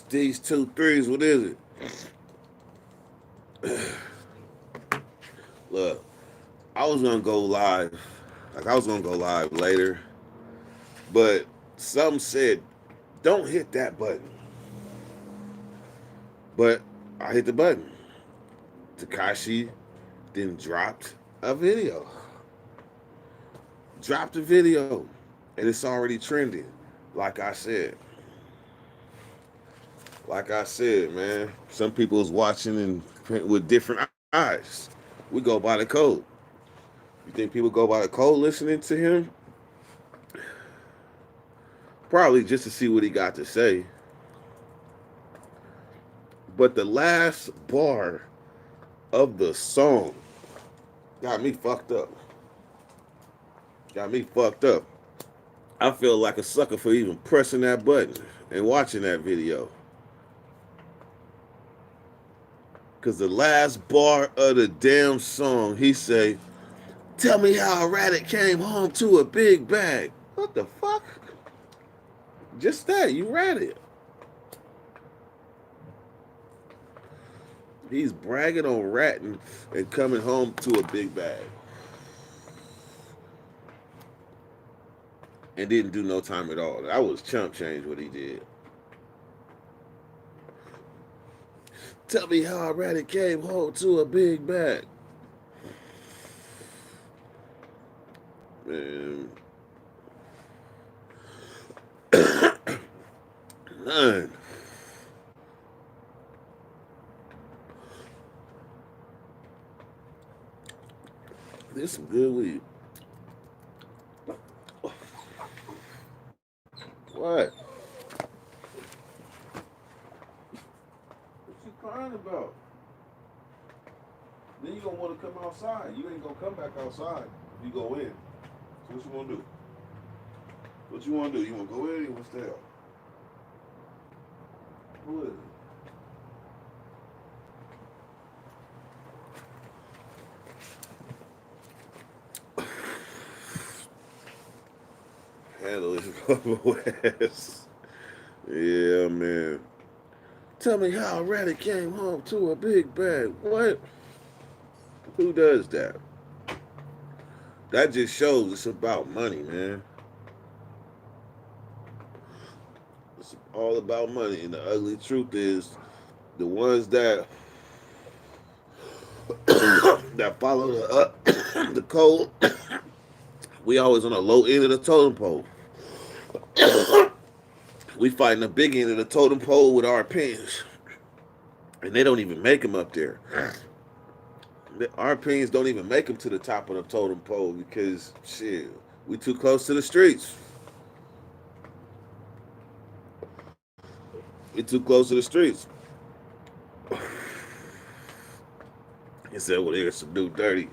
These 2 3s, what is it? Look, I was gonna go live. Like I was gonna go live later, but some said, "Don't hit that button." But I hit the button. Takashi then dropped a video. Dropped a video, and it's already trending. Like I said, man, some people is watching and with different eyes. We go by the code. You think people go by the code listening to him? Probably just to see what he got to say. But the last bar of the song got me fucked up. Got me fucked up. I feel like a sucker for even pressing that button and watching that video. Cause the last bar of the damn song, he say, "Tell me how a rabbit came home to a big bag." What the fuck? Just that, you read it. He's bragging on ratting and coming home to a big bag. And didn't do no time at all. That was chump change what he did. Tell me how a rabbit came home to a big bag. Man. None. This some good weed. What? What you crying about? Then you gonna want to come outside. You ain't gonna come back outside. You go in. So what you wanna do? What you wanna do? You wanna go in or you wanna stay out? Who is it? Handle it, West. Yeah, man. Tell me how a rabbit came home to a big bag. What? Who does that? That just shows it's about money, man. It's all about money. And the ugly truth is, the ones that that follow the code, we always on the low end of the totem pole. We fighting the big end of the totem pole with our opinions, and they don't even make them up there. Our opinions don't even make them to the top of the totem pole because shit, we too close to the streets. We too close to the streets. He said, "Well, there's some new dirty."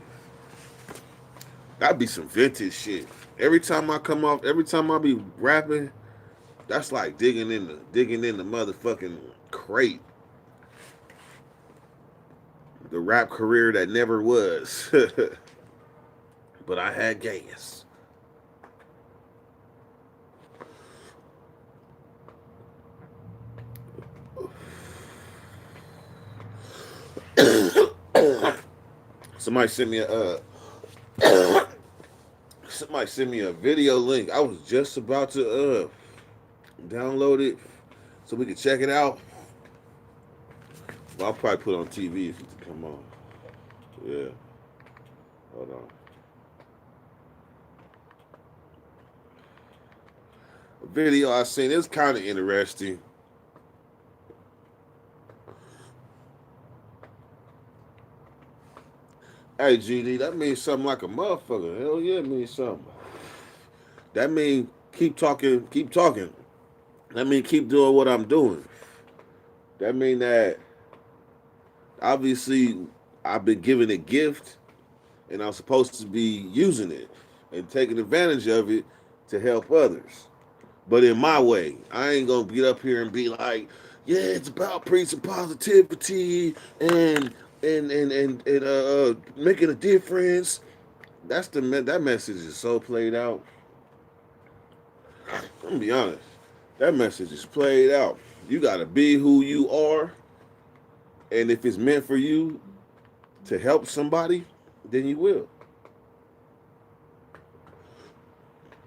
That'd be some vintage shit. Every time I be rapping, that's like digging in the motherfucking crate. The rap career that never was. But I had gas. Somebody sent me a video link. I was just about to download it so we could check it out. Well, I'll probably put it on TV if it come on. Yeah. Hold on. A video I seen, it's kind of interesting. Hey, GD, that means something like a motherfucker. Hell yeah, it means something. That means keep talking, keep talking. That means keep doing what I'm doing. That means that obviously I've been given a gift and I'm supposed to be using it and taking advantage of it to help others. But in my way, I ain't gonna get up here and be like, yeah, it's about preaching positivity and making a difference. That message is so played out. I'm gonna be honest. That message is played out. You gotta be who you are, and if it's meant for you to help somebody, then you will.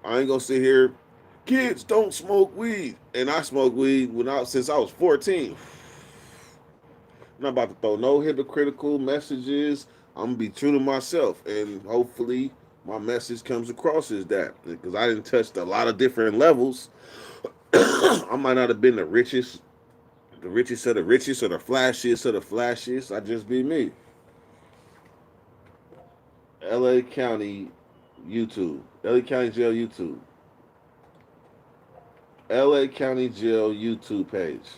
I ain't gonna sit here. Kids don't smoke weed, and I smoked weed since I was 14. I'm not about to throw no hypocritical messages. I'm gonna be true to myself, and hopefully, my message comes across as that. Because I didn't touch a lot of different levels. I might not have been the richest of the richest, or the flashiest of the flashiest. I just be me. L.A. County YouTube, L.A. County Jail YouTube, L.A. County Jail YouTube page.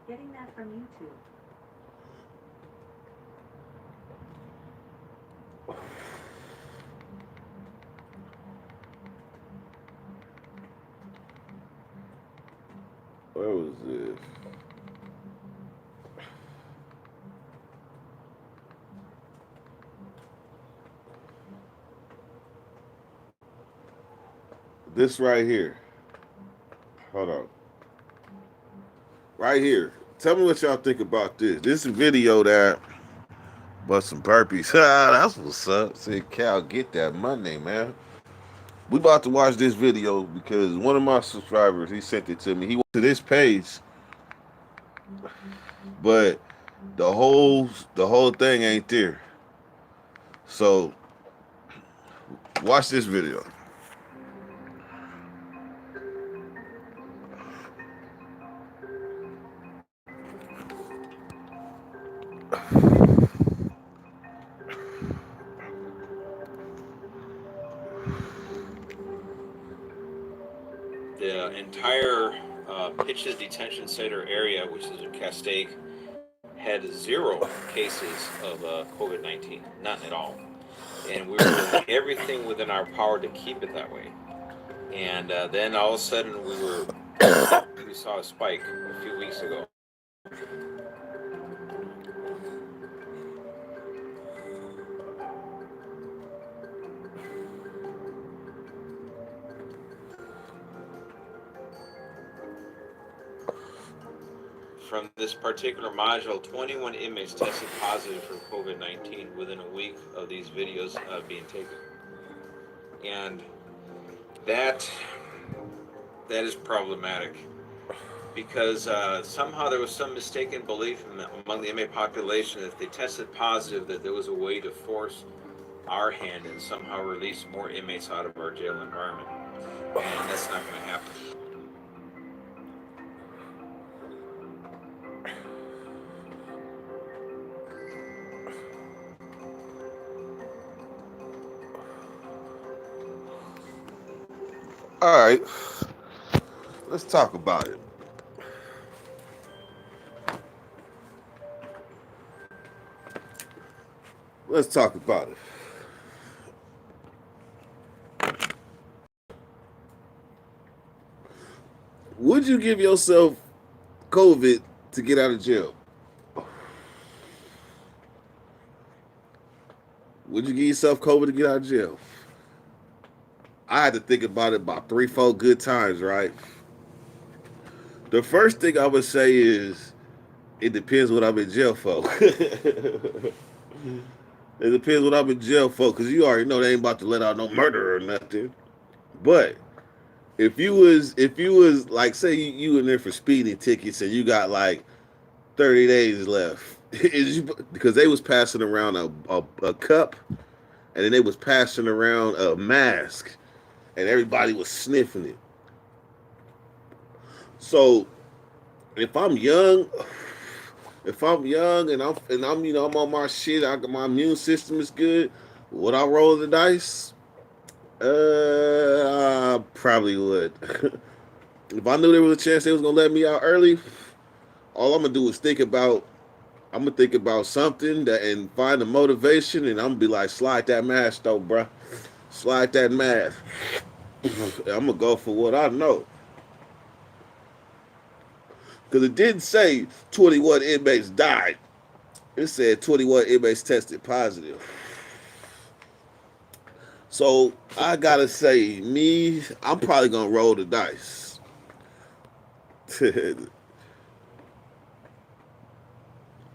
Getting that from YouTube. Where was this? This right here. Hold on. Right here. Tell me what y'all think about this. This is a video that but some burpees. Ah, that's what's up. Say Cal, get that money, man. We about to watch this video because one of my subscribers he sent it to me. He went to this page, but the whole thing ain't there. So watch this video. The entire Pitches Detention Center area, which is in Castaic, had zero cases of COVID-19, none at all. And we were doing everything within our power to keep it that way. And then all of a sudden we saw a spike a few weeks ago. From this particular module, 21 inmates tested positive for COVID-19 within a week of these videos being taken. And that is problematic because somehow there was some mistaken belief among the inmate population that if they tested positive that there was a way to force our hand and somehow release more inmates out of our jail environment. And that's not going to happen. All right, let's talk about it. Let's talk about it. Would you give yourself COVID to get out of jail? Would you give yourself COVID to get out of jail? I had to think about it about 3, 4 good times, right? The first thing I would say is it depends what I'm in jail for. It depends what I'm in jail for, because you already know they ain't about to let out no murder or nothing. But if you was like, say you in there for speeding tickets and you got like 30 days left, because they was passing around a cup, and then they was passing around a mask, and everybody was sniffing it. So if I'm young, If I'm young and I'm I'm on my shit, my immune system is good. Would I roll the dice? I probably would. If I knew there was a chance they was gonna let me out early, all I'm gonna do is think about. I'm gonna think about something that and find the motivation, and I'm gonna be like, slide that mask though, bruh. Slide that mask. I'm gonna go for what I know. Because it didn't say 21 inmates died. It said 21 inmates tested positive. So I gotta say, I'm probably gonna roll the dice.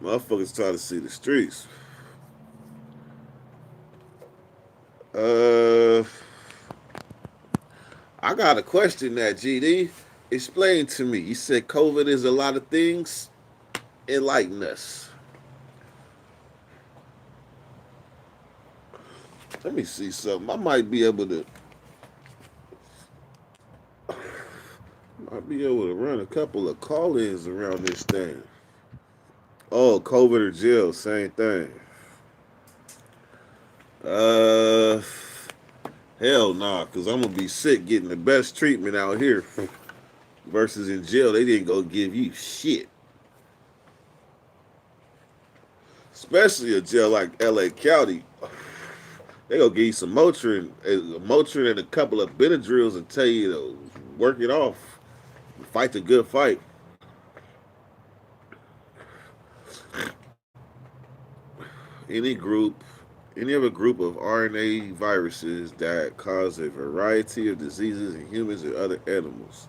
Motherfuckers trying to see the streets. Uh, I got a question that GD. Explain to me. You said COVID is a lot of things. Enlighten us. Let me see something. I might be able to run a couple of call-ins around this thing. Oh, COVID or jail, same thing. Uh, hell nah, cause I'm gonna be sick getting the best treatment out here versus in jail. They didn't go give you shit, especially a jail like LA County. They gonna give you some Motrin and a couple of Benadryls and tell you to work it off, fight the good fight. Any group, any other group of RNA viruses that cause a variety of diseases in humans and other animals.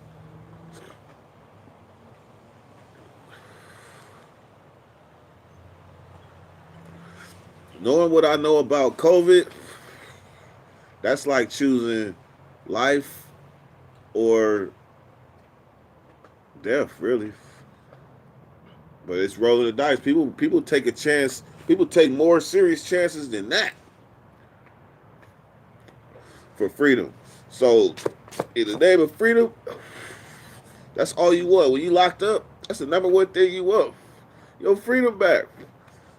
Knowing what I know about COVID, that's like choosing life or death, really. But it's rolling the dice. People take a chance. People take more serious chances than that for freedom. So, in the name of freedom, that's all you want. When you locked up, that's the number one thing you want. Your freedom back.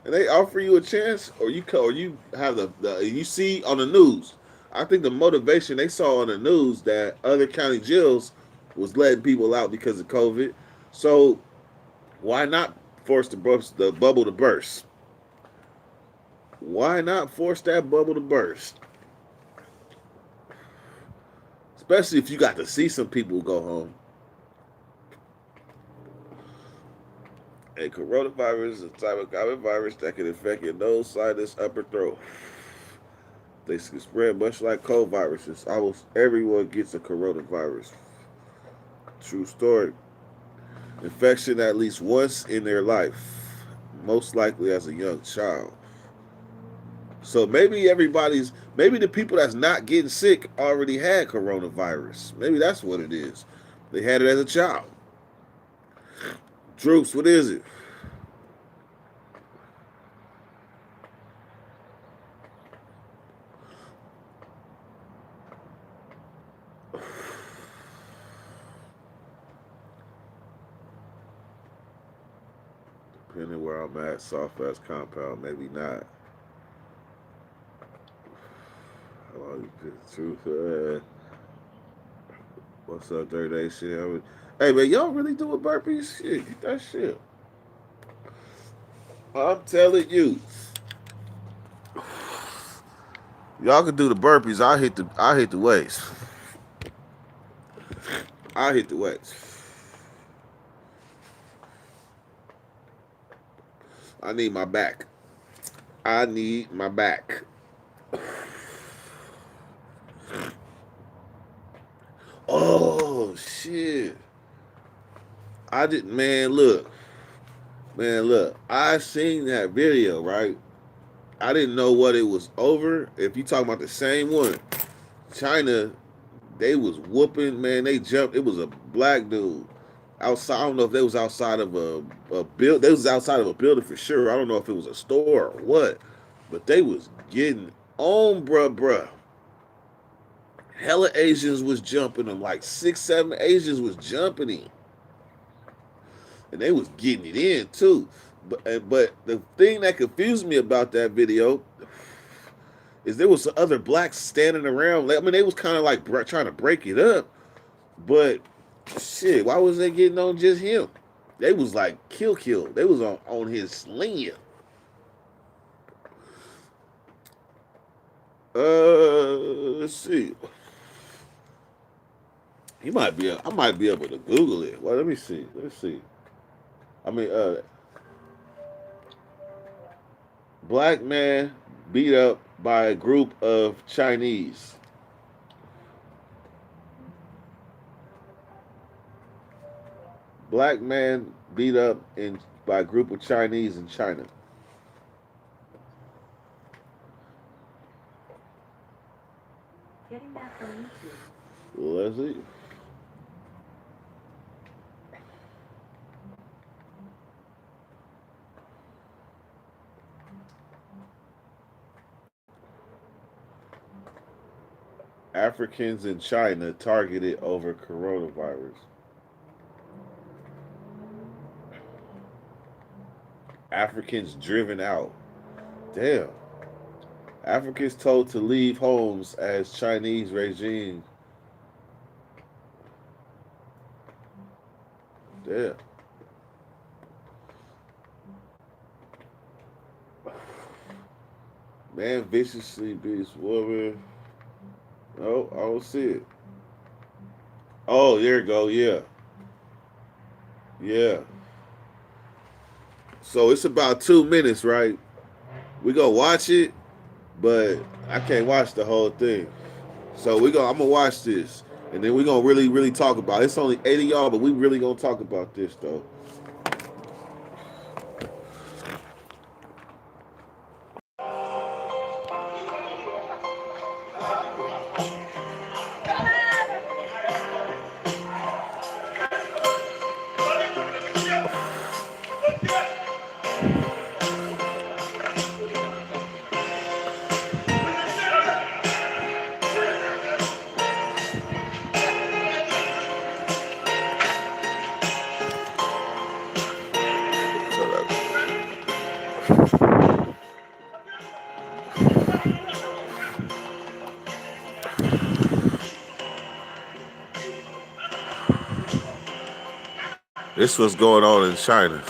And they offer you a chance, or you have you see on the news. I think the motivation they saw on the news that other county jails was letting people out because of COVID. So why not force the bubble to burst? Why not force that bubble to burst? Especially if you got to see some people go home. A coronavirus is a type of common virus that can infect your nose, sinus, upper throat. They can spread much like cold viruses. Almost everyone gets a coronavirus. True story. Infection at least once in their life, most likely as a young child. So maybe the people that's not getting sick already had coronavirus. Maybe that's what it is. They had it as a child. Droops, what is it? Depending where I'm at, soft as compound, maybe not. How long you been the truth? What's up, dirty shit? Hey man, y'all really doing burpees? Shit, get that shit. I'm telling you, y'all can do the burpees. I hit the weights. I hit the weights. I need my back. I need my back. Oh shit! I didn't. Man, look. I seen that video, right? I didn't know what it was over. If you talking about the same one, China, they was whooping. Man, they jumped. It was a black dude outside. I don't know if they was outside of a build. They was outside of a building for sure. I don't know if it was a store or what, but they was getting on, bruh. Hella Asians was jumping them. Like 6, 7 Asians was jumping him, and they was getting it in too. But the thing that confused me about that video is there was some other blacks standing around. I mean, they was kind of like trying to break it up, but shit, why was they getting on just him? They was like kill. They was on his sling. Let's see. He might be. I might be able to Google it. Well, let me see. Let's see. I mean, black man beat up by a group of Chinese. Black man beat up by a group of Chinese in China. Getting that from YouTube. Let's see. Africans in China targeted over coronavirus. Africans driven out. Damn. Africans told to leave homes as Chinese regime. Damn. Man viciously beats woman. Oh, I don't see it. Oh, there you go. Yeah. Yeah. So it's about 2 minutes, right? We gonna watch it, but I can't watch the whole thing. So I'm gonna watch this, and then we gonna really talk about it. It's only 80 y'all, but we really gonna talk about this though. This was going on in China.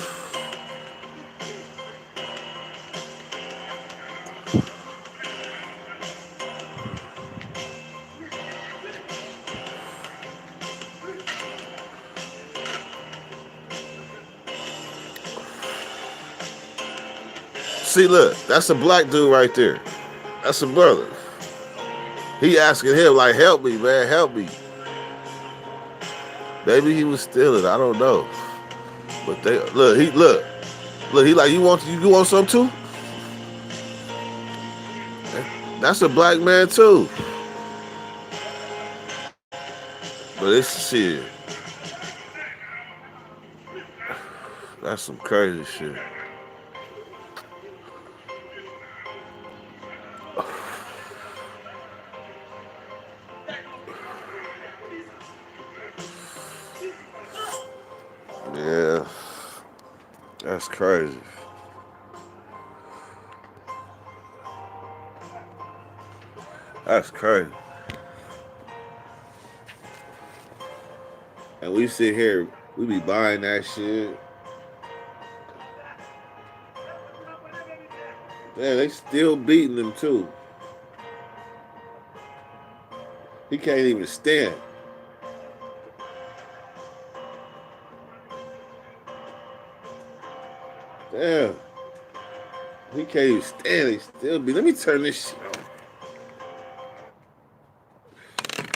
See, look, that's a black dude right there. That's a brother. He asking him like, "Help me, man, help me." Maybe he was stealing. I don't know. But they look. He like, you want some too? That's a black man too. But it's shit. That's some crazy shit. Yeah. That's crazy. That's crazy. And we sit here, we be buying that shit. Man, they still beating him too. He can't even stand. Damn. He can't even stand. He still be. Let me turn this shit on.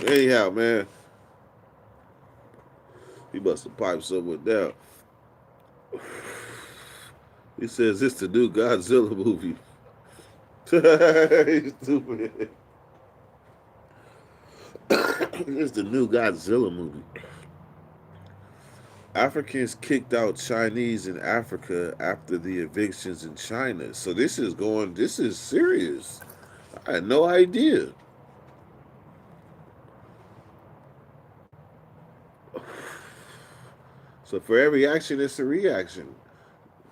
Anyhow, man. He must have piped someone down. He says it's the new Godzilla movie. He's stupid. It's the new Godzilla movie. Africans kicked out Chinese in Africa after the evictions in China. So this is serious. I had no idea. So for every action, it's a reaction.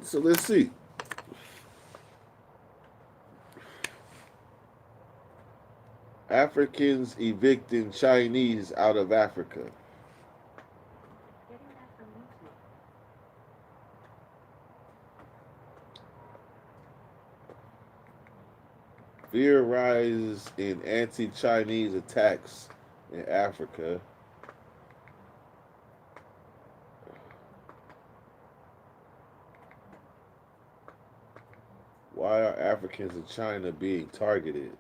So let's see. Africans evicting Chinese out of Africa. Fear rises in anti-Chinese attacks in Africa. Why are Africans in China being targeted?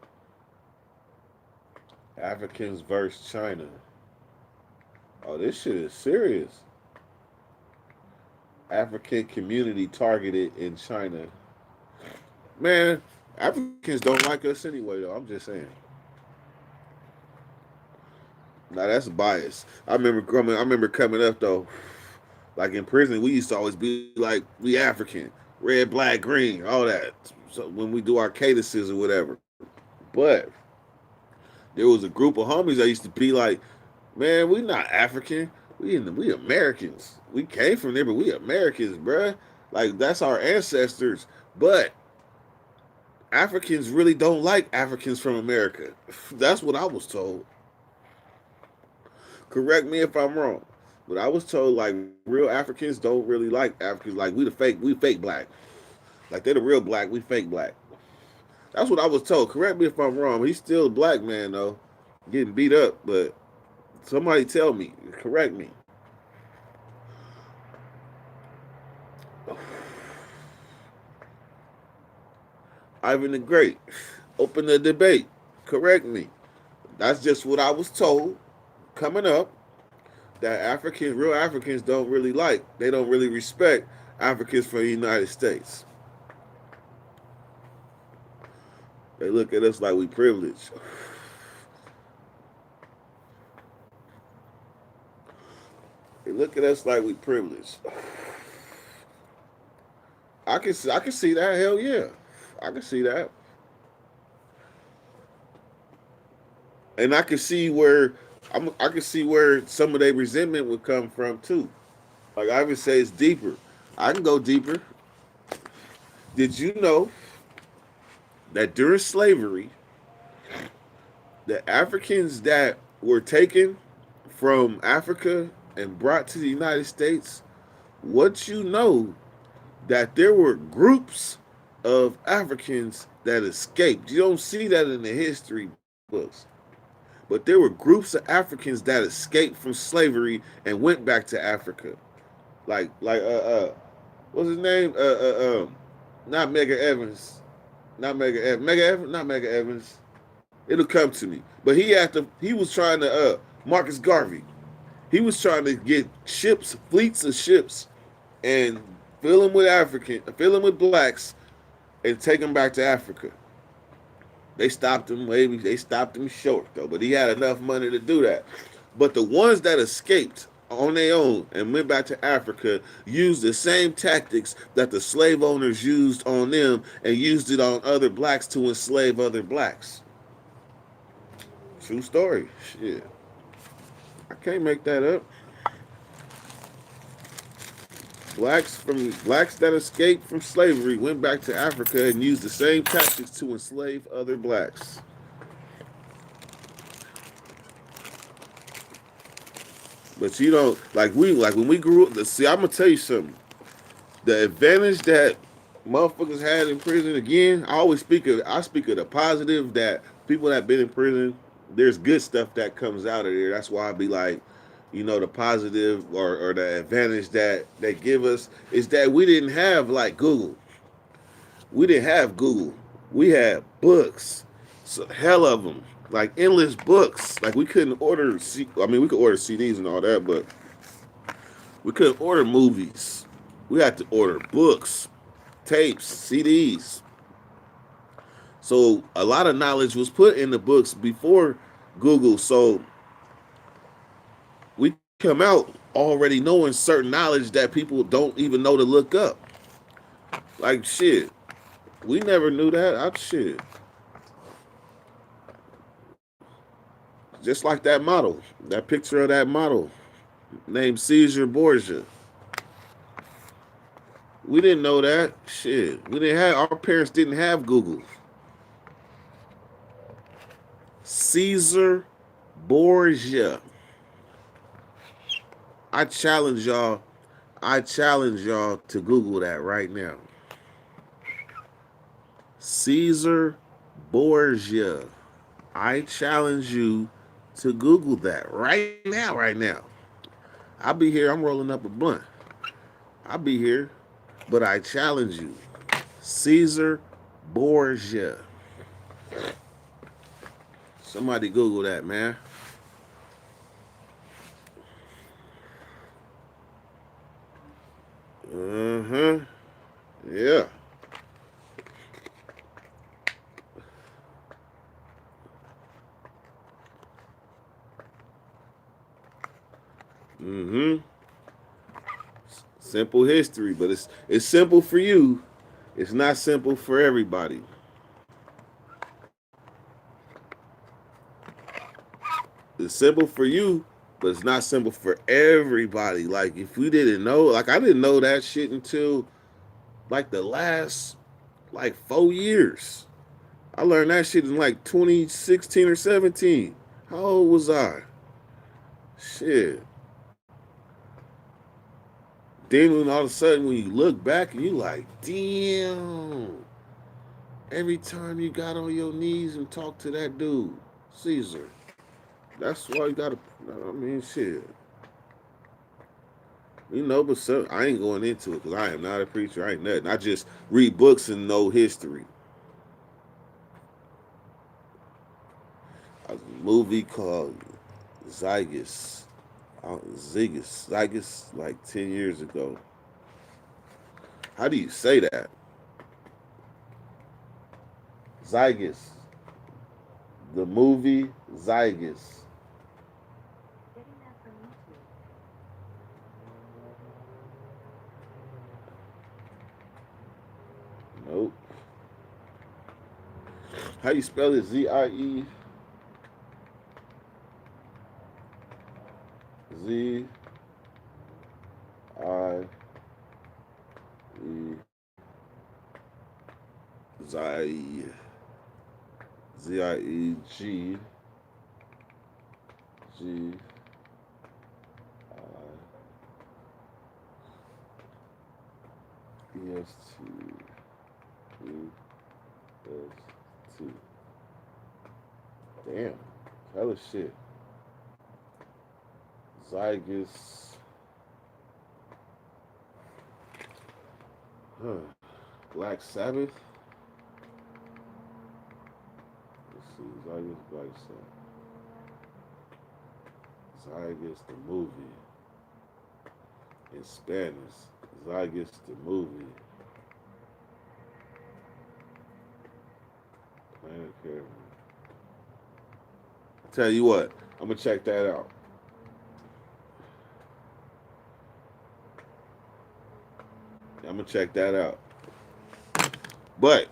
Africans versus China. Oh, this shit is serious. African community targeted in China. Man, Africans don't like us anyway, though. I'm just saying. Now that's bias. I remember coming up though. Like in prison, we used to always be like, we African, red, black, green, all that. So when we do our cadences or whatever. But there was a group of homies that used to be like, man, we not African. We Americans. We came from there, but we Americans, bruh. Like that's our ancestors. But Africans really don't like Africans from America. That's what I was told. Correct me if I'm wrong. But I was told like real Africans don't really like Africans. Like we fake black. Like they're the real black, we fake black. That's what I was told. Correct me if I'm wrong. He's still a black man though, getting beat up. But somebody tell me, correct me. Ivan the Great, open the debate. Correct me. That's just what I was told coming up. That Africans, real Africans, don't really like. They don't really respect Africans from the United States. They look at us like we privileged. They look at us like we privileged. I can see that. Hell yeah, I can see that, and I can see where some of their resentment would come from too. Like I would say, it's deeper. I can go deeper. Did you know that during slavery, the Africans that were taken from Africa and brought to the United States, what you know that there were groups of Africans that escaped. You don't see that in the history books. But there were groups of Africans that escaped from slavery and went back to Africa. Like what's his name? Not Mega Evans. Not Mega Evans. Mega Evans, not Mega Evans. It'll come to me. But he was trying to Marcus Garvey. He was trying to get ships, fleets of ships, and fill them with blacks, and take them back to Africa. They stopped him. Maybe they stopped him short though, but he had enough money to do that. But the ones that escaped on their own and went back to Africa used the same tactics that the slave owners used on them and used it on other blacks to enslave other blacks. True story. Shit. I can't make that up. Blacks that escaped from slavery went back to Africa and used the same tactics to enslave other blacks. But you know, like when we grew up. See, I'm gonna tell you something. The advantage that motherfuckers had in prison. Again, I speak of the positive that people that been in prison. There's good stuff that comes out of there. That's why I be like, the positive or the advantage that they give us is that we didn't have like Google. We didn't have Google. We had books, so hell of them, like endless books. Like we couldn't order. I mean, we could order CDs and all that, but we couldn't order movies. We had to order books, tapes, CDs. So a lot of knowledge was put in the books before Google. So we come out already knowing certain knowledge that people don't even know to look up. Like shit, we never knew that. Shit. Just like that model, that picture of that model named Caesar Borgia. We didn't know that. Shit. We didn't have our parents didn't have Google. Caesar Borgia. I challenge y'all. I challenge y'all to Google that right now. Caesar Borgia. I challenge you to Google that right now, right now. I'll be here. I'm rolling up a blunt. I'll be here. But I challenge you. Caesar Borgia. Somebody Google that, man. Uh-huh. Yeah. Mm-hmm. Simple history, but it's simple for you. It's not simple for everybody. It's simple for you, but it's not simple for everybody. Like if we didn't know, like I didn't know that shit until like the last like 4 years. I learned that shit in like 2016 or 17. How old was I? Shit. Then when all of a sudden when you look back and you like, damn. Every time you got on your knees and talked to that dude, Caesar. That's why you gotta. I mean, shit. You know, but so, I ain't going into it because I am not a preacher. I ain't nothing. I just read books and know history. A movie called Zygus. Zygus, like 10 years ago. How do you say that? Zygus. The movie Zygus. Nope. How you spell it? Zieye. Zy Zieg G EST. Damn, hella shit. Zygus. Huh. Black Sabbath. Let's see. Zygus Black Sabbath. Zygus the movie. In Spanish. Zygus the movie. Planet Caravan. Tell you what, I'm gonna check that out. I'm gonna check that out. But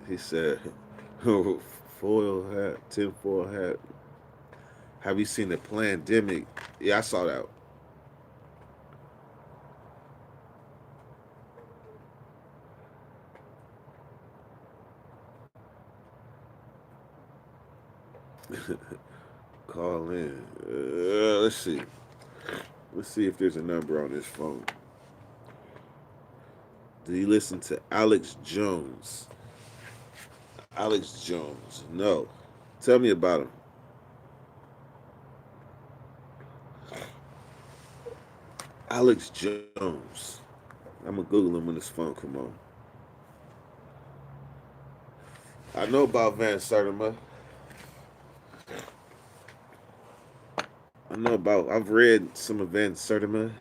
he said, foil hat, tinfoil hat. Have you seen the pandemic? Yeah, I saw that. Call in. Let's see. Let's see if there's a number on this phone. Do you listen to Alex Jones? Alex Jones. No. Tell me about him. Alex Jones. I'm gonna Google him when this phone come on. I know about Van Sertima. I know about. I've read some of Van Sertima.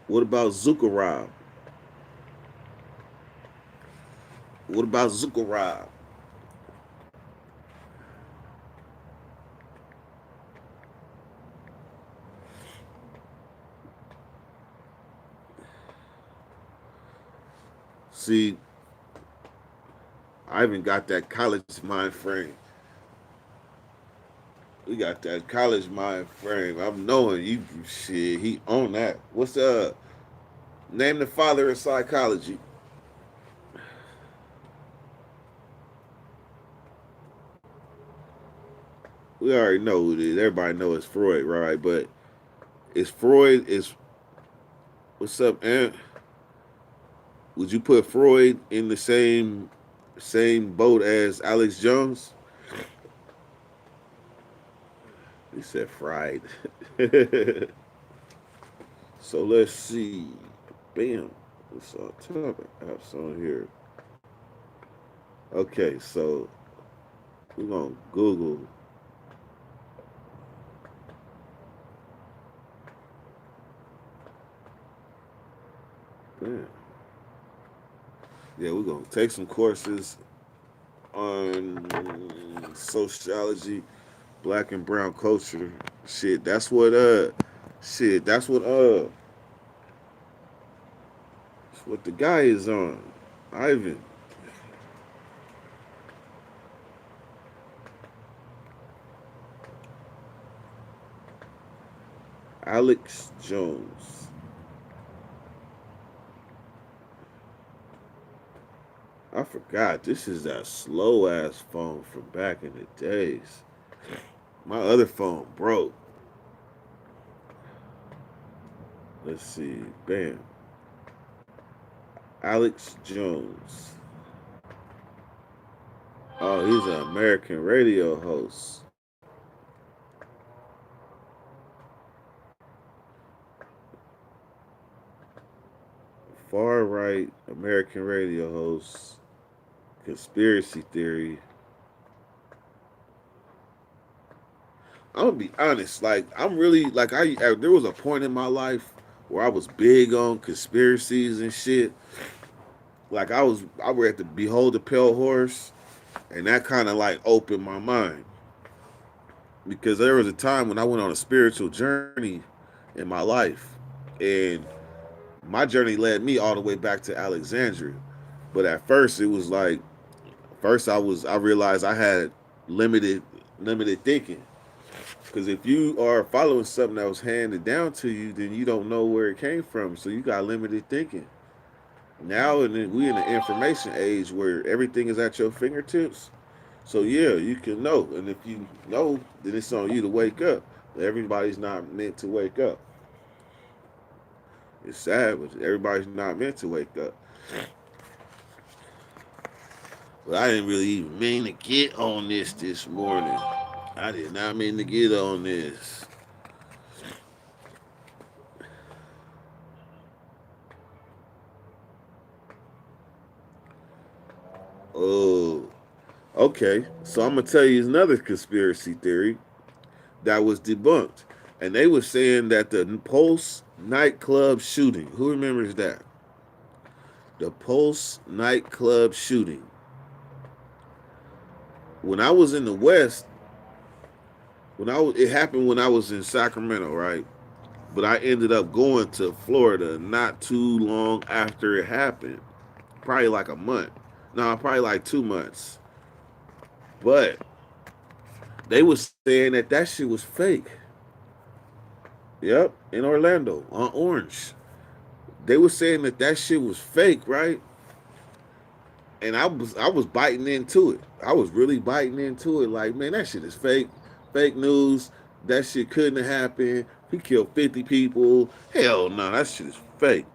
What about Zuccarab? What about Zuccarab? See, I even got that college mind frame. He got that college mind frame. I'm knowing you. Shit, he on that. What's the name? The father of psychology. We already know who it is. Everybody knows it's Freud, right? But it's Freud. Is what's up, Aunt? Would you put Freud in the same boat as Alex Jones? He said fried. So let's see. Bam. What's our topic? Apps on here. Okay, so we're gonna Google. Bam. Yeah, we're gonna take some courses on sociology, black and brown culture. Shit, that's what the guy is on. Ivan. Alex Jones. I forgot. This is that slow ass phone from back in the days. My other phone broke. Let's see. Bam. Alex Jones. Oh, he's an American radio host. Far right American radio host. Conspiracy theory. I'm gonna be honest. Like I'm really like there was a point in my life where I was big on conspiracies and shit. Like I read the Behold the Pale Horse, and that kind of like opened my mind because there was a time when I went on a spiritual journey in my life, and my journey led me all the way back to Alexandria. But at first, it was like first I realized I had limited limited thinking. Because if you are following something that was handed down to you, then you don't know where it came from. So you got limited thinking. Now we in the information age where everything is at your fingertips. So yeah, you can know, and if you know, then it's on you to wake up. Everybody's not meant to wake up. It's sad, but everybody's not meant to wake up. But I didn't really even mean to get on this morning. I did not mean to get on this. Oh, okay. So I'm gonna tell you another conspiracy theory that was debunked, and they were saying that the Pulse nightclub shooting. Who remembers that? The Pulse nightclub shooting. When I was in the West, it happened when I was in Sacramento, right? But I ended up going to Florida not too long after it happened. Probably like a month. No, probably like 2 months. But they was saying that shit was fake. Yep, in Orlando on Orange. They were saying that shit was fake, right? And I was biting into it. I was really biting into it. Like, man, that shit is fake. Fake news. That shit couldn't have happened. He killed 50 people. Hell no, that shit is fake.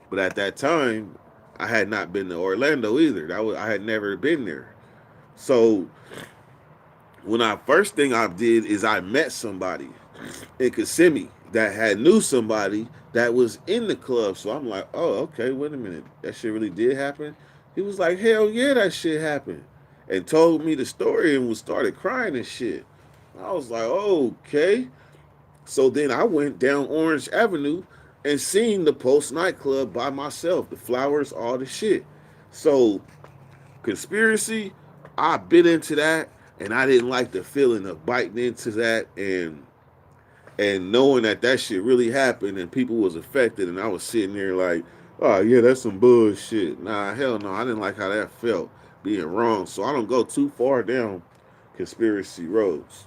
But at that time, I had not been to Orlando either. I had never been there. So when I first thing I did is I met somebody in Kissimmee that had knew somebody that was in the club. So I'm like, oh, okay, wait a minute. That shit really did happen? He was like, hell yeah, that shit happened. And told me the story and was started crying and shit. I was like, okay. So then I went down Orange Avenue and seen the Post nightclub by myself, the flowers, all the shit. So conspiracy, I bit into that, and I didn't like the feeling of biting into that and knowing that shit really happened and people was affected, and I was sitting there like, oh yeah, that's some bullshit. Nah, hell no, I didn't like how that felt being wrong. So I don't go too far down conspiracy roads.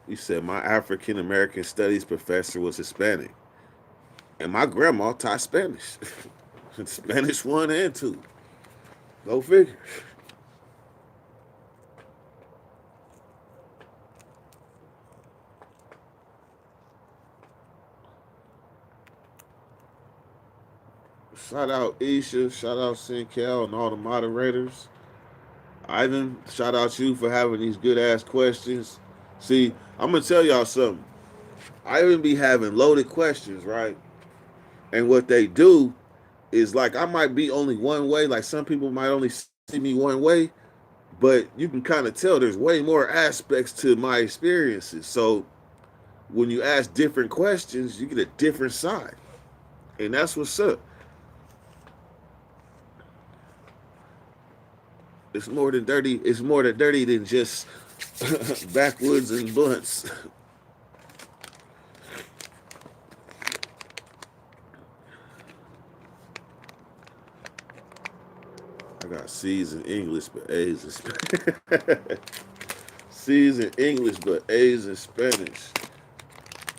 You said my African American studies professor was Hispanic, and my grandma taught Spanish, Spanish 1 and 2. Go figure. Shout out Isha, shout out Sincal and all the moderators. Ivan, shout out you for having these good ass questions. See, I'm gonna tell y'all something. Ivan be having loaded questions, right? And what they do is like I might be only one way. Like some people might only see me one way, but you can kind of tell there's way more aspects to my experiences. So when you ask different questions, you get a different side, and that's what's up. It's more than dirty. It's more than dirty than just backwoods and blunts. I got C's in English, but A's in Spanish. C's in English, but A's in Spanish.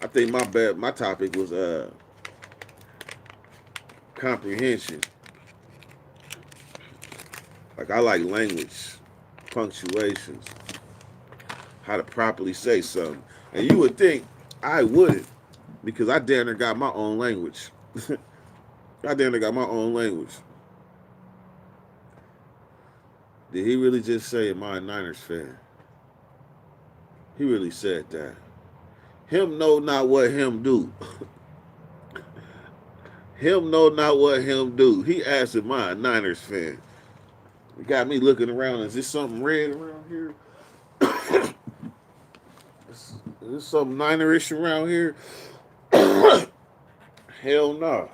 I think my topic was comprehension. Like I like language, punctuations, how to properly say something. And you would think I wouldn't, because I damn near got my own language. I damn near got my own language. Did he really just say am I a Niners fan? He really said that. Him know not what him do. Him know not what him do. He asked am I a Niners fan? It got me looking around. Is this something red around here? Is this something Ninerish around here? Hell no.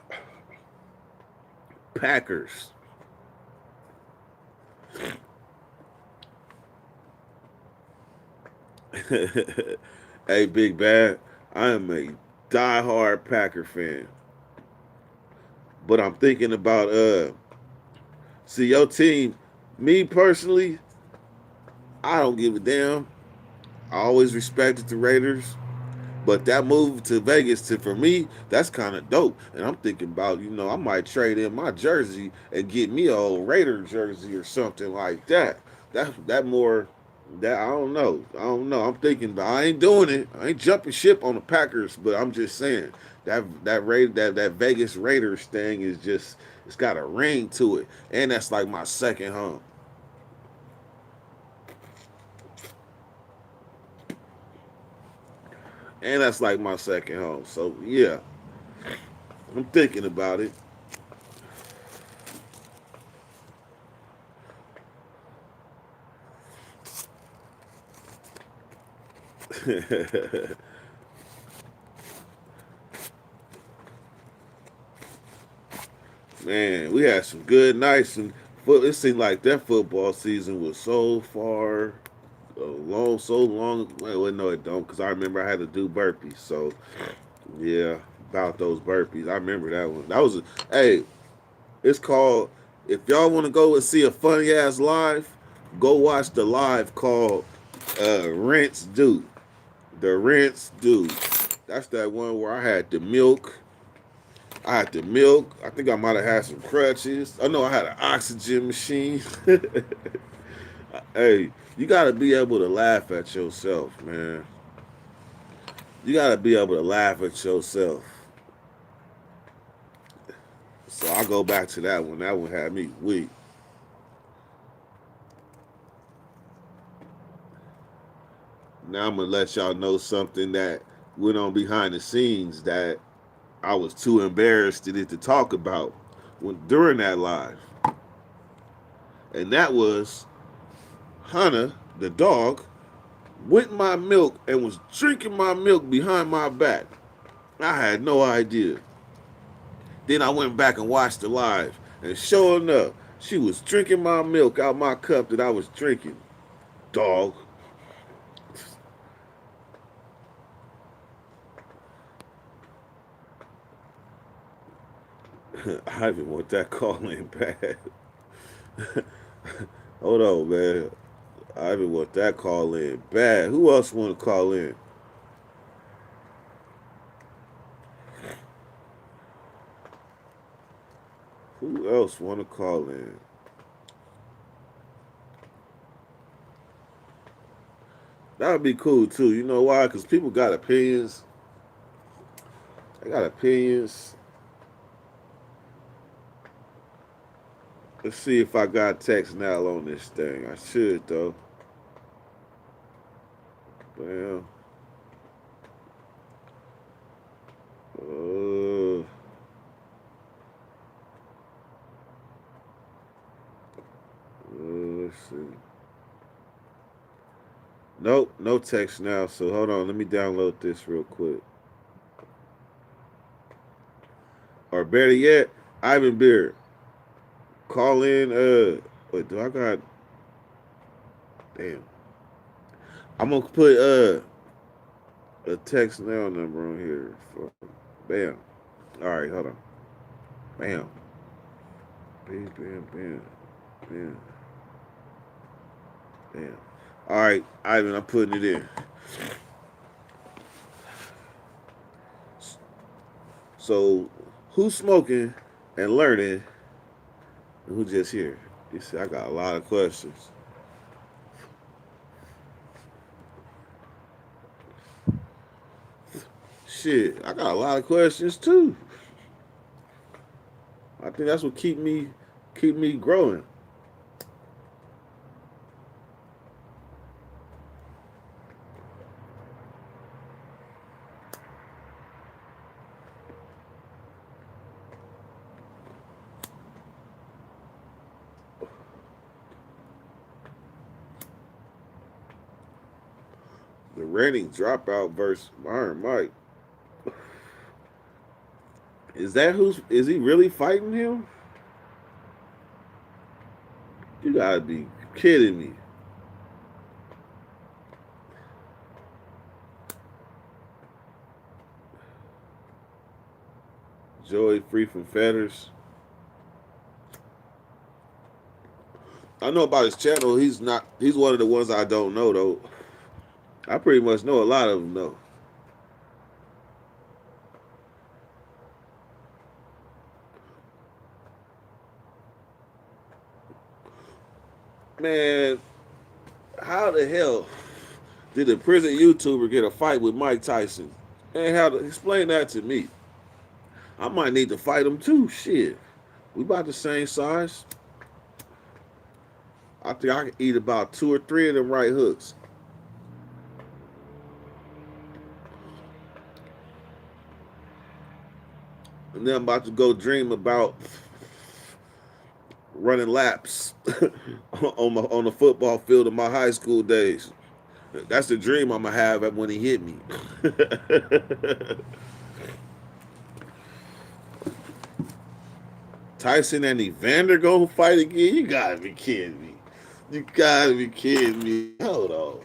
Packers. Hey, Big Bad, I am a diehard Packer fan. But I'm thinking about see your team, me personally, I don't give a damn. I always respected the Raiders. But that move to Vegas to for me, that's kind of dope. And I'm thinking about, I might trade in my jersey and get me a old Raider jersey or something like that. That more that I don't know. I don't know. I'm thinking, but I ain't doing it. I ain't jumping ship on the Packers, but I'm just saying that Vegas Raiders thing is just it's got a ring to it. And that's like my second home. And that's like my second home. So yeah, I'm thinking about it. Man, we had some good nights, and it seemed like that football season was so far long, so long. Well, no, it don't, because I remember I had to do burpees. So yeah, about those burpees, I remember that one. That was hey, it's called. If y'all want to go and see a funny ass live, go watch the live called Rinse Dude. The Rinse Dude. That's that one where I had the milk. I had the milk. I think I might have had some crutches. Oh no, I had an oxygen machine. Hey, you gotta be able to laugh at yourself, man. You gotta be able to laugh at yourself. So I go back to that one. That one had me weak. Now I'm gonna let y'all know something that went on behind the scenes that I was too embarrassed to talk about during that live. And that was Hannah, the dog, went my milk and was drinking my milk behind my back. I had no idea. Then I went back and watched the live, and sure enough, she was drinking my milk out my cup that I was drinking. Dog. I even want that call in bad. Hold on, man. I even want that call in bad. Who else want to call in? else want to call in? That would be cool too. You know why? Because people got opinions. They got opinions. Let's see if I got text now on this thing. I should though. Well, uh, let's see. Nope, no text now. So hold on, let me download this real quick. Or better yet, Ivan Beard, call in. Wait, do I got? Damn, I'm gonna put a text now number on here. For, bam. All right, hold on. Bam. Bam, bam, bam, bam, bam. All right, Ivan, I'm putting it in. So, who's smoking and learning, and who just here? You see, I got a lot of questions. Shit, I got a lot of questions too. I think that's what keep me growing. The reigning dropout versus Iron Mike. Is he really fighting him? You gotta be kidding me. Joey free from fetters. I know about his channel. He's one of the ones I don't know though. I pretty much know a lot of them though. Man, how the hell did a prison YouTuber get a fight with Mike Tyson? And how to explain that to me? I might need to fight him too. Shit, we about the same size. I think I can eat about two or three of them right hooks. And then I'm about to go dream about running laps on the football field of my high school days. That's the dream I'm gonna have when he hit me. Tyson and Evander gonna fight again? You gotta be kidding me. You gotta be kidding me. Hold on.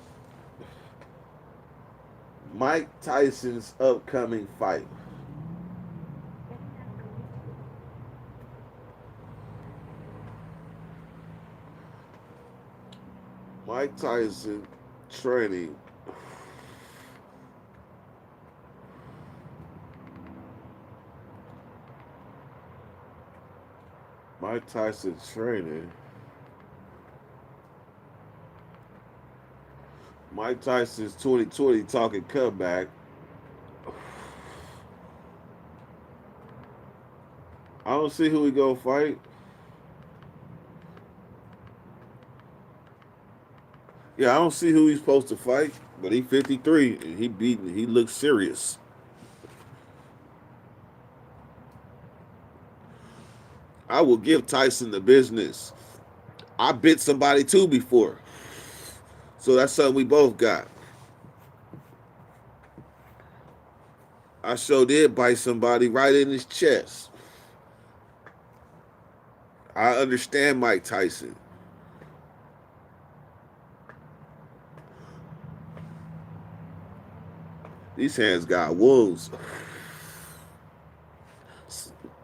Mike Tyson's upcoming fight. Mike Tyson training. Mike Tyson training. Mike Tyson's 2020 talking comeback. I don't see who he gonna fight. Yeah, I don't see who he's supposed to fight, but he 53 and he looks serious. I will give Tyson the business. I bit somebody too before. So that's something we both got. I sure did bite somebody right in his chest. I understand Mike Tyson. These hands got wounds.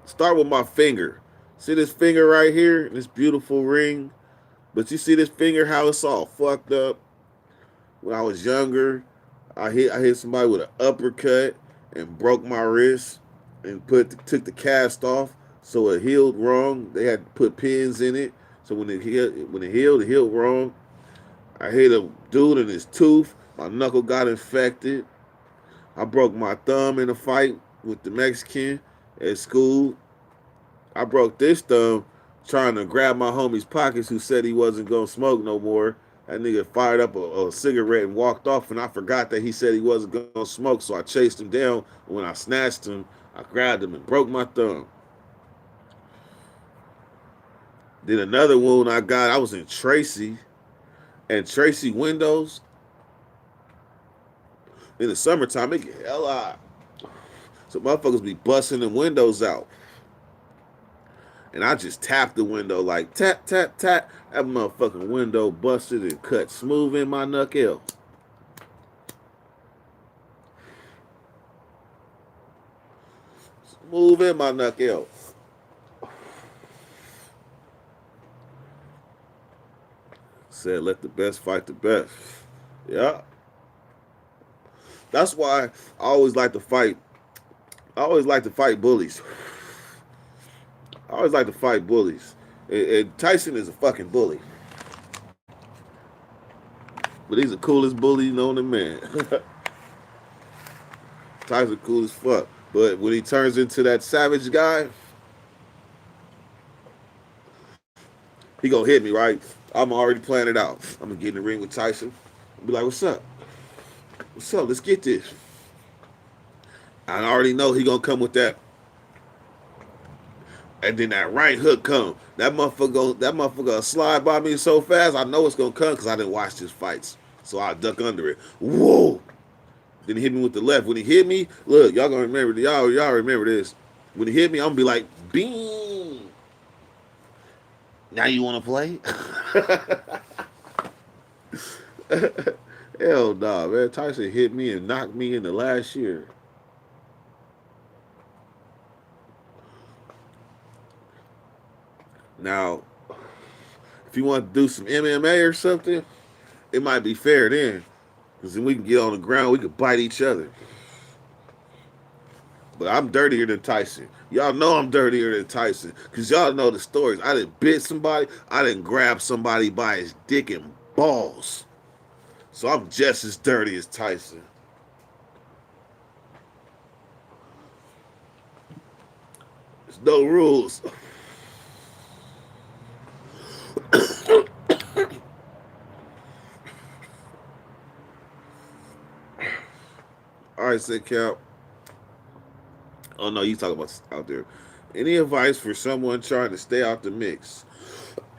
Start with my finger. See this finger right here? This beautiful ring? But you see this finger, how it's all fucked up? When I was younger, I hit somebody with an uppercut and broke my wrist and took the cast off. so it healed wrong. They had to put pins in it. So when it healed wrong. I hit a dude in his tooth. My knuckle got infected. I broke my thumb in a fight with the Mexican at school. I broke this thumb trying to grab my homie's pockets who said he wasn't going to smoke no more. That nigga fired up a cigarette and walked off, and I forgot that he said he wasn't going to smoke, so I chased him down. And when I snatched him, I grabbed him and broke my thumb. Then another wound I got, I was in Tracy, and Tracy windows in the summertime, it get hell hot. So motherfuckers be busting the windows out. And I just tapped the window like tap, tap, tap. That motherfucking window busted and cut smooth in my knuckle. Smooth in my knuckle. Said let the best fight the best. Yeah. That's why I always like to fight. I always like to fight bullies. I always like to fight bullies. And Tyson is a fucking bully. But he's the coolest bully known to man. Tyson cool as fuck. But when he turns into that savage guy, he gonna hit me, right? I'm already planning it out. I'm gonna get in the ring with Tyson. Be like, what's up? What's up? Let's get this. I already know he gonna come with that. And then that right hook come. That motherfucker gonna slide by me so fast, I know it's gonna come because I didn't watch his fights. So I duck under it. Whoa! Then he hit me with the left. When he hit me, look, y'all gonna remember, y'all remember this. When he hit me, I'm gonna be like, beam. Now you wanna play? Hell nah, man. Tyson hit me and knocked me in the last year. Now, if you want to do some MMA or something, it might be fair then. Because then we can get on the ground, we can bite each other. But I'm dirtier than Tyson. Y'all know I'm dirtier than Tyson. Because y'all know the stories. I didn't bit somebody. I didn't grab somebody by his dick and balls. So I'm just as dirty as Tyson. There's no rules. All right, say Cap. Oh no, you talking about out there. Any advice for someone trying to stay out the mix?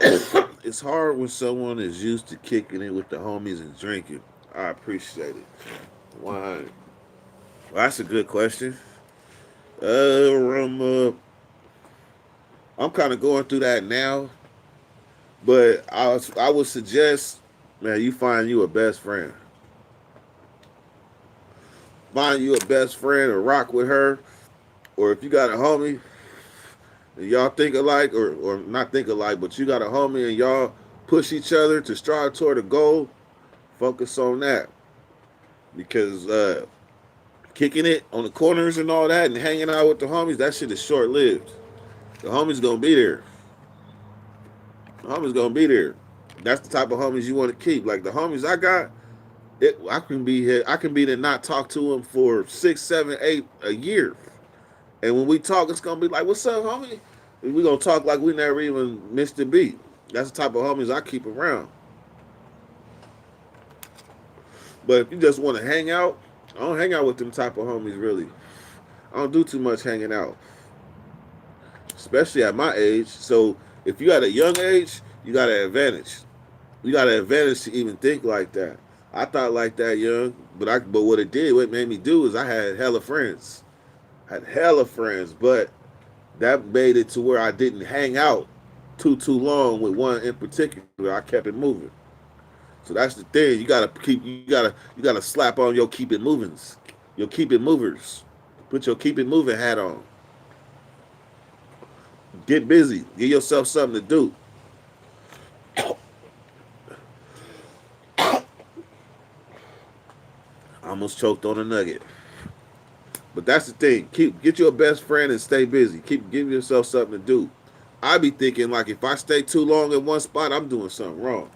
It's hard when someone is used to kicking it with the homies and drinking. I appreciate it. Why? Well, that's a good question. I'm kind of going through that now, but I would suggest, man, you find you a best friend. Find you a best friend or rock with her, or if you got a homie and y'all think alike, or not think alike, but you got a homie and y'all push each other to strive toward a goal, focus on that. Because kicking it on the corners and all that and hanging out with the homies, that shit is short lived. The homies gonna be there. The homies gonna be there. That's the type of homies you want to keep. Like the homies I got, I can be here. I can be to not talk to them for 6, 7, 8 a year. And when we talk, it's gonna be like, "What's up, homie?" And we gonna talk like we never even missed a beat. That's the type of homies I keep around. But if you just want to hang out, I don't hang out with them type of homies really. I don't do too much hanging out, especially at my age. So if you at a young age, you got an advantage. You got an advantage to even think like that. I thought like that young, but what it did, what it made me do is I had hella friends. I had hella friends, but that made it to where I didn't hang out too long with one in particular. I kept it moving. So that's the thing. You gotta slap on your keep it movings. Your keep it movers. Put your keep it moving hat on. Get busy. Give yourself something to do. I almost choked on a nugget. But that's the thing. Get you a best friend and stay busy. Keep giving yourself something to do. I be thinking like if I stay too long in one spot, I'm doing something wrong.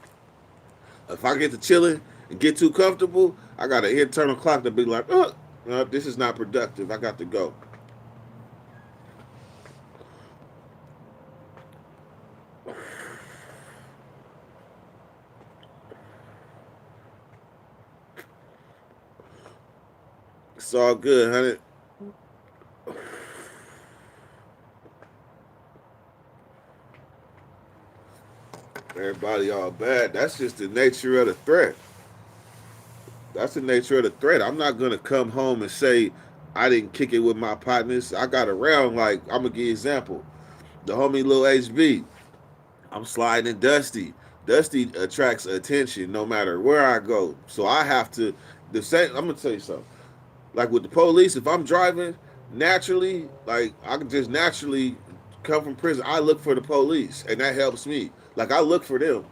If I get to chilling and get too comfortable, I got an internal clock to be like, oh, no, this is not productive. I got to go. It's all good, honey. Everybody all bad. That's just the nature of the threat. That's the nature of the threat. I'm not gonna come home and say I didn't kick it with my partners. I got around like I'm gonna give you an example. The homie Lil HB. I'm sliding in Dusty. Dusty attracts attention no matter where I go. So I have to the same I'm gonna tell you something. Like with the police, if I'm driving, naturally, like I can just naturally come from prison. I look for the police, and that helps me. Like I look for them.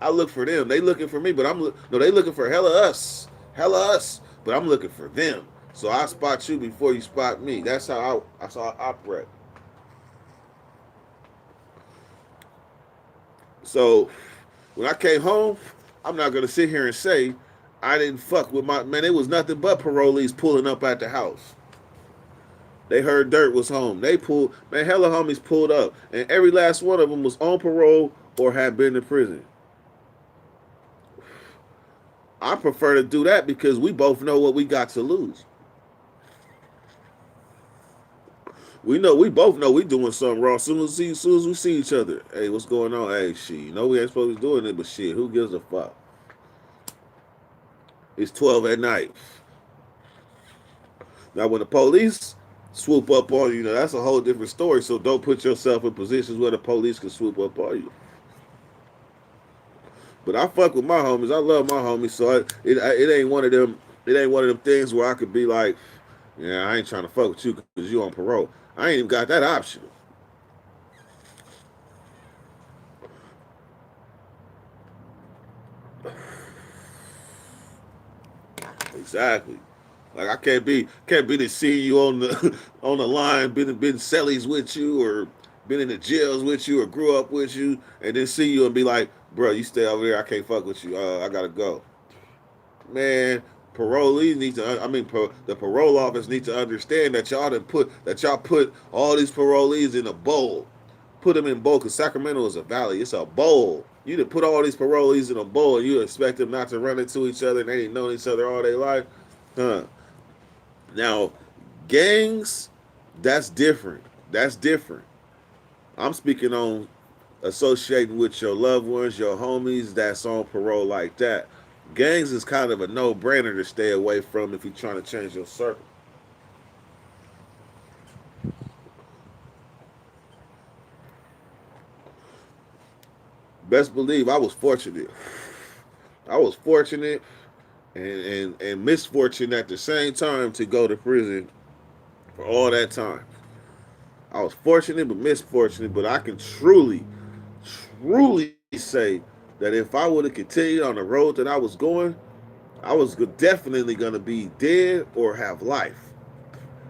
I look for them. They looking for me, but no. They looking for hella us. But I'm looking for them. So I spot you before you spot me. That's how I operate. So when I came home, I'm not gonna sit here and say I didn't fuck with my man. It was nothing but parolees pulling up at the house. They heard Dirt was home. They pulled, man, hella homies pulled up. And every last one of them was on parole or had been in prison. I prefer to do that because we both know what we got to lose. We both know we doing something wrong. Soon as we see each other, hey, what's going on? Hey, shit, you know we ain't supposed to be doing it, but shit, who gives a fuck? It's 12 at night. Now when the police swoop up on you, that's a whole different story. So don't put yourself in positions where the police can swoop up on you. But I fuck with my homies. I love my homies. So it ain't one of them. It ain't one of them things where I could be like, yeah, I ain't trying to fuck with you because you on parole. I ain't even got that option. Exactly. Like I can't be to see you on the on the line, been cellies with you or been in the jails with you or grew up with you, and then see you and be like, bro, you stay over here. I can't fuck with you. I gotta go. Man, parolees need to. The parole office need to understand that y'all put all these parolees in a bowl. Put them in bowl because Sacramento is a valley. It's a bowl. You done put all these parolees in a bowl and you expect them not to run into each other and they ain't known each other all their life, huh? Now, gangs, that's different. That's different. I'm speaking on associating with your loved ones, your homies that's on parole like that. Gangs is kind of a no-brainer to stay away from if you're trying to change your circle. Best believe I was fortunate. I was fortunate and misfortune at the same time to go to prison for all that time. I was fortunate but misfortunate, but I can truly say that if I would have continued on the road that I was going, I was definitely going to be dead or have life.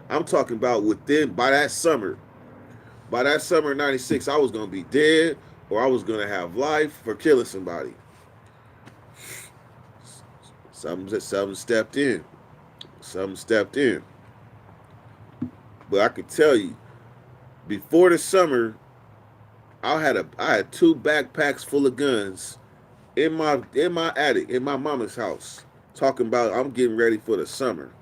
I'm talking about within by that summer of '96, I was going to be dead or I was going to have life for killing somebody. Something stepped in. Something stepped in. But I could tell you, before the summer, I had two backpacks full of guns in my attic in my mama's house. Talking about I'm getting ready for the summer.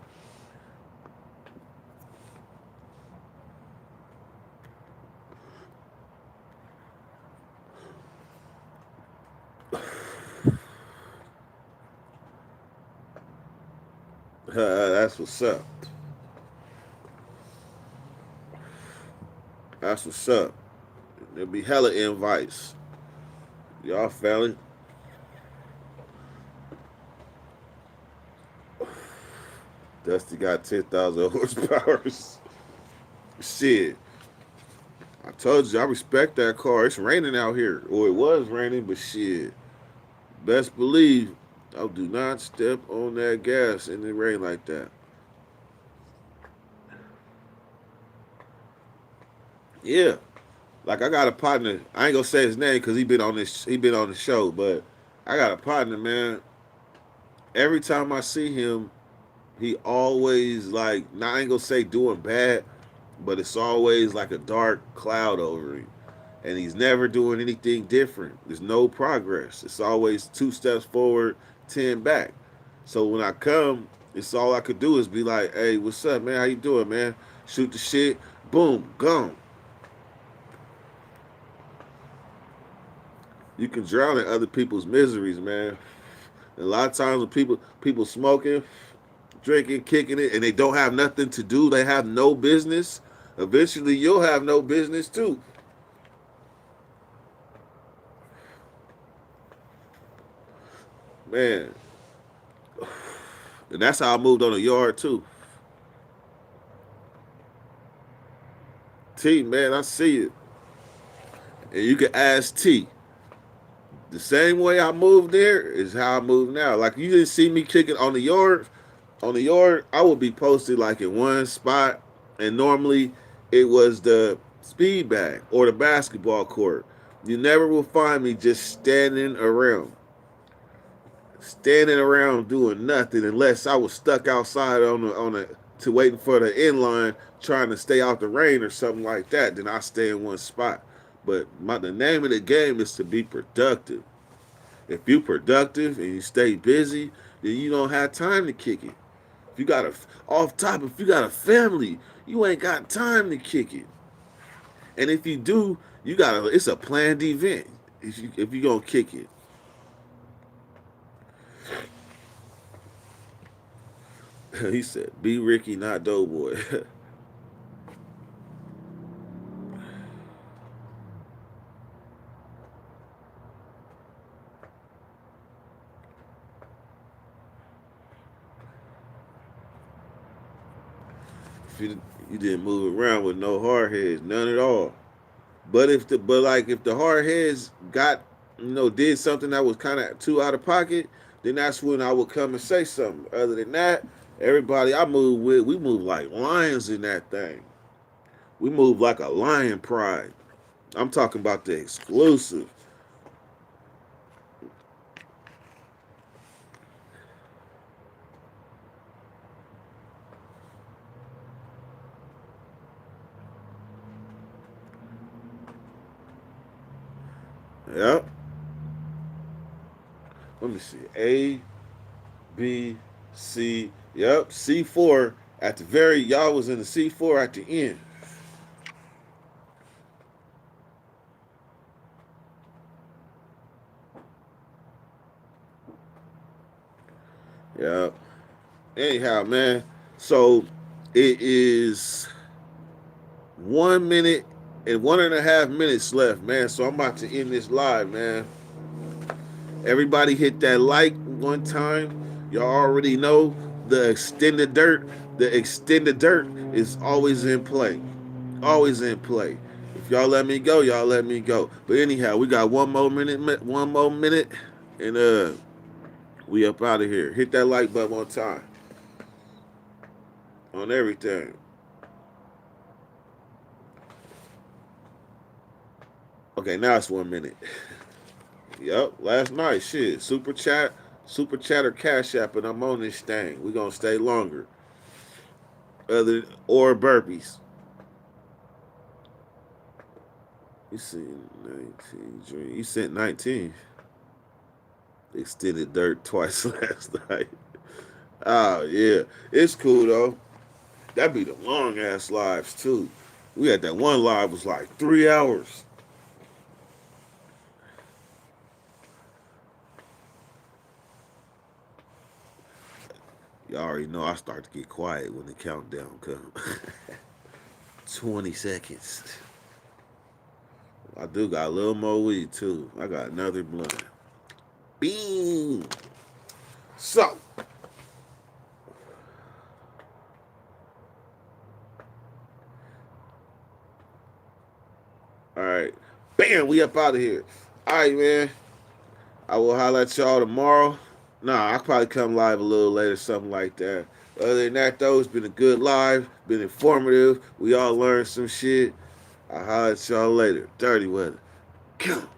That's what's up. That's what's up. There'll be hella invites. Y'all family. Dusty got 10,000 horsepower. Shit. I told you I respect that car. It's raining out here. Or it was raining, but shit. Best believe I do not step on that gas in the rain like that. Yeah, like I got a partner. I ain't gonna say his name because he been on this. He been on the show, but I got a partner, man. Every time I see him, he always like. Now I ain't gonna say doing bad, but it's always like a dark cloud over him, and he's never doing anything different. There's no progress. It's always 2 steps forward, 10 back. So when I come, it's all I could do is be like, "Hey, what's up, man? How you doing, man? Shoot the shit, boom, gone." You can drown in other people's miseries, man. And a lot of times when people smoking, drinking, kicking it, and they don't have nothing to do, they have no business. Eventually, you'll have no business too, man. And that's how I moved on the yard too. T, man, I see it. And you can ask T. The same way I moved there is how I move now. Like you didn't see me kicking on the yard. On the yard, I would be posted like in one spot, and normally it was the speed bag or the basketball court. You never will find me just standing around doing nothing unless I was stuck outside on the to waiting for the inline trying to stay out the rain or something like that. Then I stay in one spot. But the name of the game is to be productive. If you productive and you stay busy, then you don't have time to kick it. If you got a off top, if you got a family, you ain't got time to kick it. And if you do, you got it's a planned event. If you gonna kick it, he said, "Be Ricky, not Doughboy." You didn't move around with no hard heads, none at all. If the hard heads got did something that was kind of too out of pocket, then that's when I would come and say something. Other than that, everybody I move with, we move like lions in that thing. We move like a lion pride. I'm talking about the exclusive. Yep. Let me see. A, B, C. Yep. C4 at the very. Y'all was in the C4 at the end. Yep. Anyhow, man. So it is 1 minute and 1.5 minutes left, man. So I'm about to end this live, man. Everybody hit that like one time. Y'all already know the extended dirt. The extended dirt is always in play. Always in play. If y'all let me go, y'all let me go. But anyhow, we got 1 more minute, and we up out of here. Hit that like button one time on everything. Okay, now it's 1 minute. Yep, last night, shit. Super chat or cash app, and I'm on this thing. We gonna stay longer. Other or burpees. You sent 19. You sent 19. Extended dirt twice last night. Oh yeah, it's cool though. That'd be the long ass lives too. We had that one live was like 3 hours. Y'all already know I start to get quiet when the countdown comes. 20 seconds. I do got a little more weed too. I got another blunt. Beam. So, all right. Bam, we up out of here. All right, man. I will holler at y'all tomorrow. Nah, I'll probably come live a little later, something like that. Other than that, though, it's been a good live, been informative. We all learned some shit. I'll holler at y'all later. Dirty weather. Come.